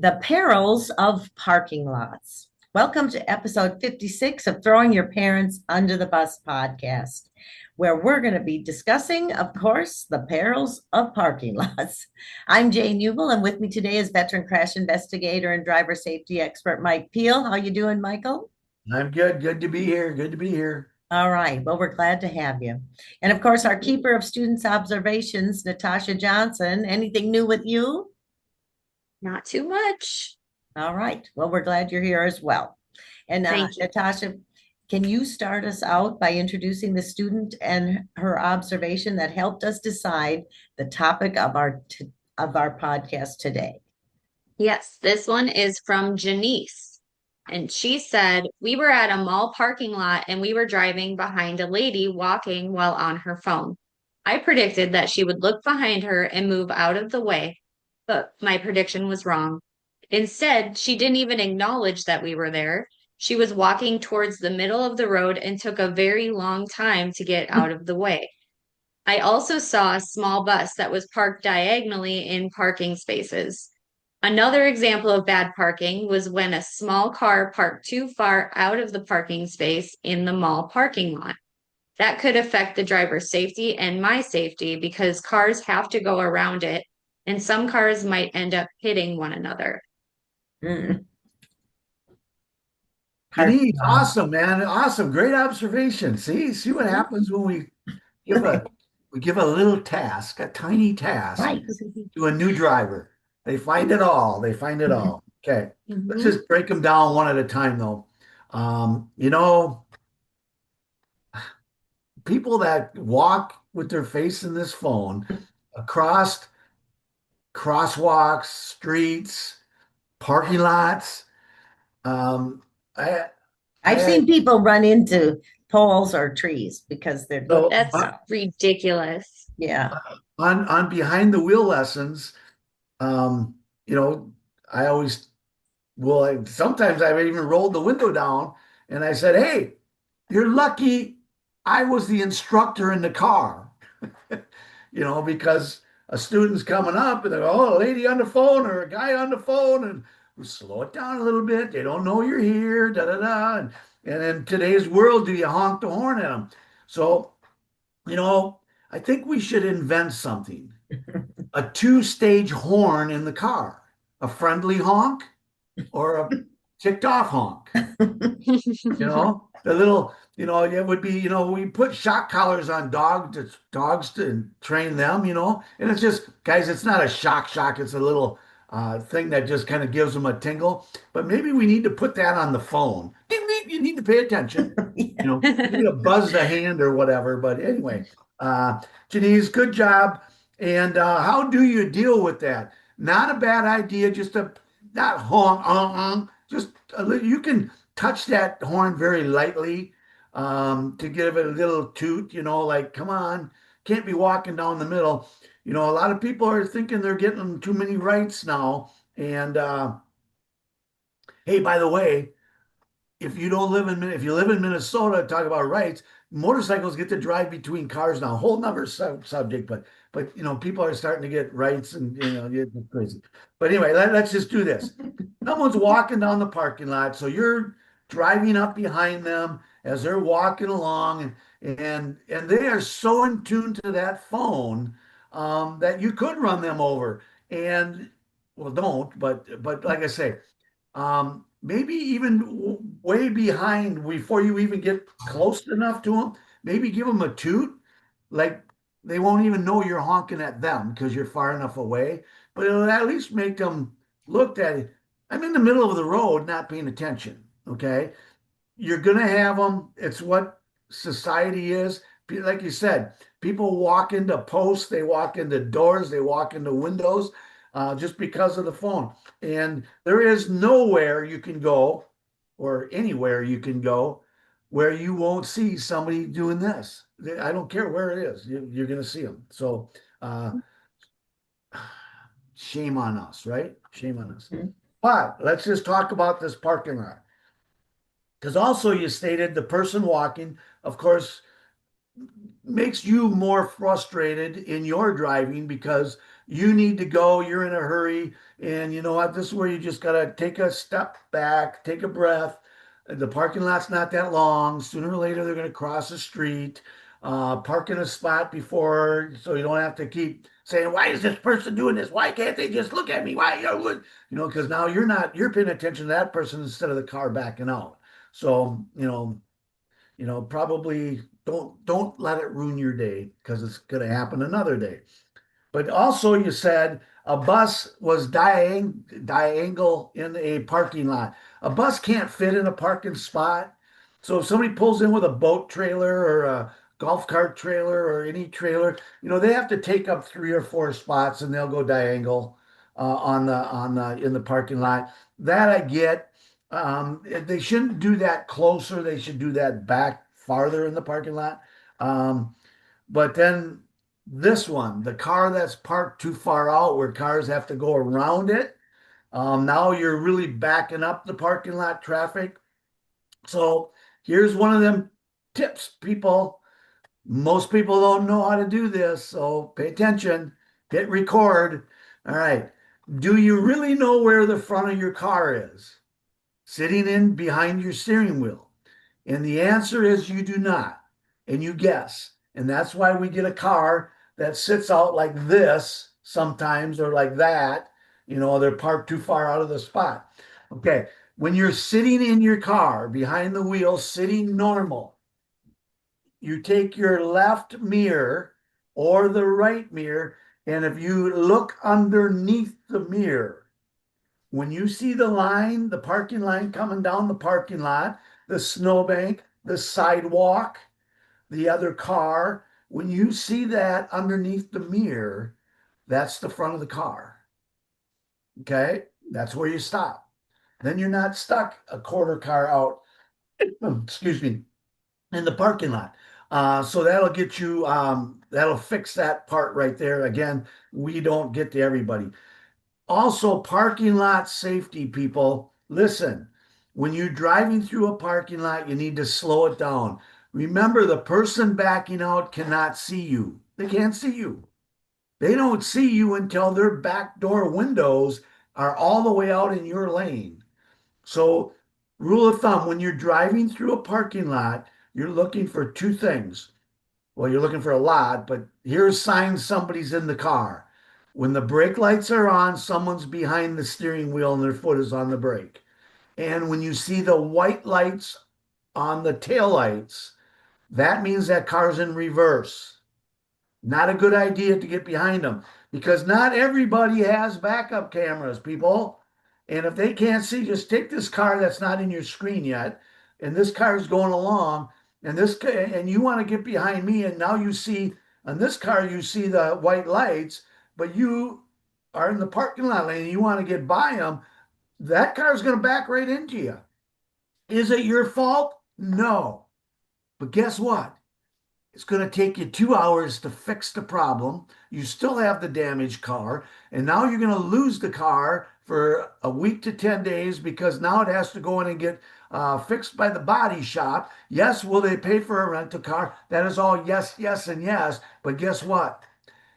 The Perils of Parking Lots. Welcome to episode 56 of Throwing Your Parents Under the Bus podcast, where we're going to be discussing, of course, the perils of parking lots. I'm Jane Hubel, and with me today is veteran crash investigator and driver safety expert Mike Peel. How you doing, Michael? I'm good. Good to be here. Good to be here. All right. Well, we're glad to have you. And of course, our keeper of students' observations, Natasha Johnson. Anything new with you? Not too much. All right. Well, we're glad you're here as well. And Thank you. Natasha, can you start us out by introducing the student and her observation that helped us decide the topic of our podcast today? Yes, this one is from Janice. And she said, we were at a mall parking lot and we were driving behind a lady walking while on her phone. I predicted that she would look behind her and move out of the way, but my prediction was wrong. Instead, she didn't even acknowledge that we were there. She was walking towards the middle of the road and took a very long time to get out of the way. I also saw a small bus that was parked diagonally in parking spaces. Another example of bad parking was when a small car parked too far out of the parking space in the mall parking lot. That could affect the driver's safety and my safety because cars have to go around it, and some cars might end up hitting one another. Mm, parking Denise, lot. awesome, man. Awesome. Great observation. See what happens when give a we give a little task, a tiny task Right. to a new driver. They find it all. They find it all. Okay. Let's Mhm. just break them down one at a time though. Um, you know, People that walk with their face in this phone across crosswalks, streets, parking lots. Um, I I've I seen people run into poles or trees because they're looking so That's ridiculous. yeah. on behind the wheel lessons, um, you know, I always sometimes I've even rolled the window down and I said, "Hey, you're lucky I was the instructor in the car." Because a student's coming up and they go, "Oh, a lady on the phone or a guy on the phone," and we slow it down a little bit. They don't know you're here, da da da. And in today's world, do you honk the horn at them? So, you know, I think we should invent something. A two-stage horn in the car, a friendly honk or a ticked off honk. The little, it would be, we put shock collars on dogs to train them, and it's just, guys, it's not a shock. It's a little thing that just kind of gives them a tingle. But maybe we need to put that on the phone. Ding, ding, you need to pay attention. You need to buzz the hand or whatever. But anyway, uh, Janice, good job. And how do you deal with that? Not a bad idea, just a not honk, just you can touch that horn very lightly to give it a little toot, like, come on, can't be walking down the middle. A lot of people are thinking they're getting too many rights now. And hey, by the way, if you live in Minnesota, talk about rights, motorcycles get to drive between cars now. Whole nother subject, but people are starting to get rights and it's crazy. But anyway, let's just do this. Someone's walking down the parking lot, so you're driving up behind them as they're walking along, and they are so in tune to that phone that you could run them over. And well, don't, but like I say, maybe even way behind before you even get close enough to them. Maybe give them a toot, like they won't even know you're honking at them because you're far enough away. But it'll at least make them look at it. I'm in the middle of the road, not paying attention. Okay, you're gonna have them. It's what society is. Like you said, people walk into posts, they walk into doors, they walk into windows, just because of the phone. And there is nowhere you can go, or anywhere you can go, where you won't see somebody doing this. I don't care where it is, you're gonna see them. So, uh, shame on us, right? Shame on us. But let's just talk about this parking lot. Because also you stated the person walking, of course, makes you more frustrated in your driving because you need to go, you're in a hurry, and you know what? This is where you just gotta take a step back, take a breath. The parking lot's not that long. Sooner or later, they're gonna cross the street. Park in a spot before, so you don't have to keep saying, "Why is this person doing this? Why can't they just look at me? Why, because now you're paying attention to that person instead of the car backing out. So, probably don't let it ruin your day because it's going to happen another day. But also, you said a bus was diagonal in a parking lot. A bus can't fit in a parking spot. So if somebody pulls in with a boat trailer or a golf cart trailer or any trailer, they have to take up 3 or 4 spots and they'll go diagonal on the in the parking lot. That I get. They shouldn't do that closer. They should do that back farther in the parking lot. But then this one, the car that's parked too far out where cars have to go around it, now you're really backing up the parking lot traffic. So here's one of them tips, people. Most people don't know how to do this, so pay attention, hit record. All right. Do you really know where the front of your car is? Sitting in behind your steering wheel. And the answer is you do not. And you guess. And that's why we get a car that sits out like this sometimes or like that. They're parked too far out of the spot. Okay. When you're sitting in your car behind the wheel, sitting normal, you take your left mirror or the right mirror. And if you look underneath the mirror, when you see the parking line coming down the parking lot, the snowbank, the sidewalk, the other car, when you see that underneath the mirror, that's the front of the car. Okay? That's where you stop. Then you're not stuck a quarter car out, excuse me, in the parking lot. So that'll get you, that'll fix that part right there. Again, we don't get to everybody. Also, parking lot safety, people. Listen, when you're driving through a parking lot, you need to slow it down. Remember, the person backing out cannot see you. They can't see you. They don't see you until their back door windows are all the way out in your lane. So, rule of thumb, when you're driving through a parking lot, you're looking for 2 things. Well, you're looking for a lot, but here's signs somebody's in the car. When the brake lights are on, someone's behind the steering wheel and their foot is on the brake. And when you see the white lights on the tail lights, that means that car's in reverse. Not a good idea to get behind them because not everybody has backup cameras, people. And if they can't see, just take this car that's not in your screen yet, and this car is going along, and you want to get behind me, and now you see on this car you see the white lights, but you are in the parking lot lane and you want to get by them. That car is going to back right into you. Is it your fault? No. But guess what? It's going to take you 2 hours to fix the problem. You still have the damaged car, and now you're going to lose the car for a week to 10 days because now it has to go in and get fixed by the body shop. Yes, will they pay for a rental car? That is all yes, yes, and yes. But guess what?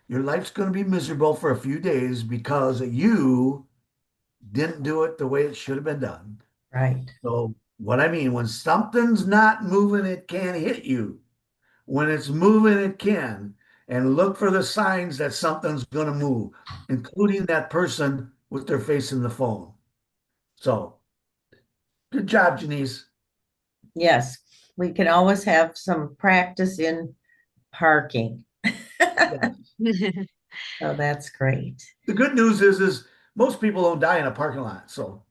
Your life's going to be miserable for a few days because you didn't do it the way it should have been done. Right. So, what I mean, when something's not moving, it can't hit you. When it's moving, it can. And look for the signs that something's going to move, including that person with their face in the phone. So, good job, Janice. Yes, we can always have some practice in parking. So that's great. The good news is most people don't die in a parking lot. So,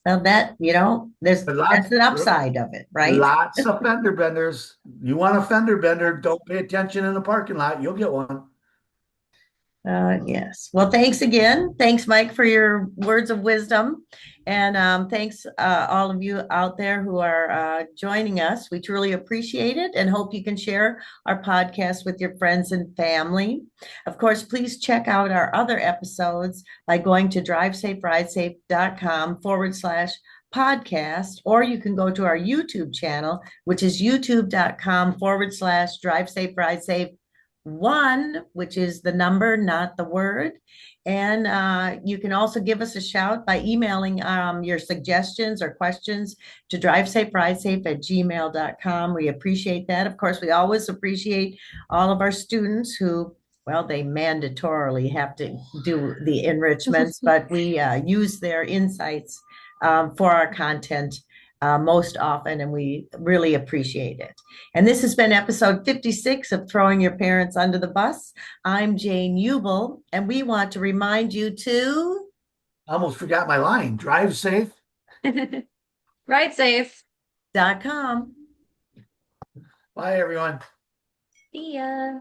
Well, that's an upside of it, right? lots of fender benders. You want a fender bender, don't pay attention in the parking lot. You'll get one. Yes. Well, thanks again. Thanks, Mike, for your words of wisdom. And thanks, all of you out there who are joining us. We truly appreciate it and hope you can share our podcast with your friends and family. Of course, please check out our other episodes by going to drivesaferidesafe.com/podcast, or you can go to our YouTube channel, which is youtube.com/drivesaferidesafe one, which is the number, not the word. And you can also give us a shout by emailing your suggestions or questions to drivesafe@gmail.com. We appreciate that. Of course, we always appreciate all of our students who, well, they mandatorily have to do the enrichments, but we use their insights for our content most often, and we really appreciate it. And this has been episode 56 of Throwing Your Parents Under the Bus. I'm Jane Ubel, and we want to remind you to I almost forgot my line. Drive safe. Ride safe. .com. Bye, everyone. See ya.